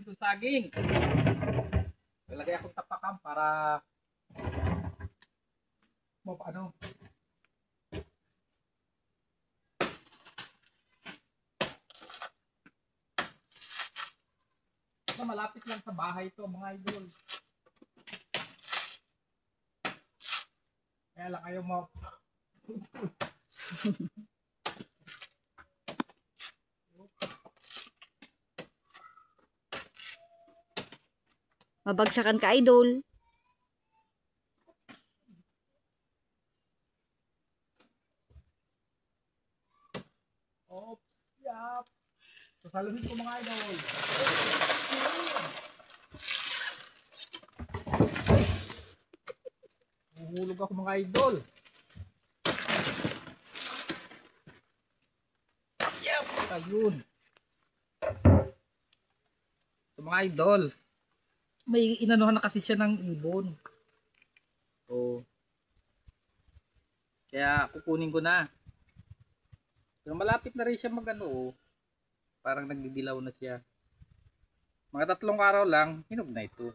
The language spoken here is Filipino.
itong saging. Lalagay akong tapakan para paano. Malapit lang sa bahay to mga idol. Kaya lang ayaw mo. Mabagsakan ka, idol. Oops, yap. Sasaluhin ko mga idol. Huhulog ako mga idol. Yep, ayun. So, mga idol, may inanuhan na kasi siya ng ibon. So, kaya kukunin ko na. So, malapit na rin siya magano. Parang nagdidilaw na siya. Mga 3 araw lang, hinog na ito.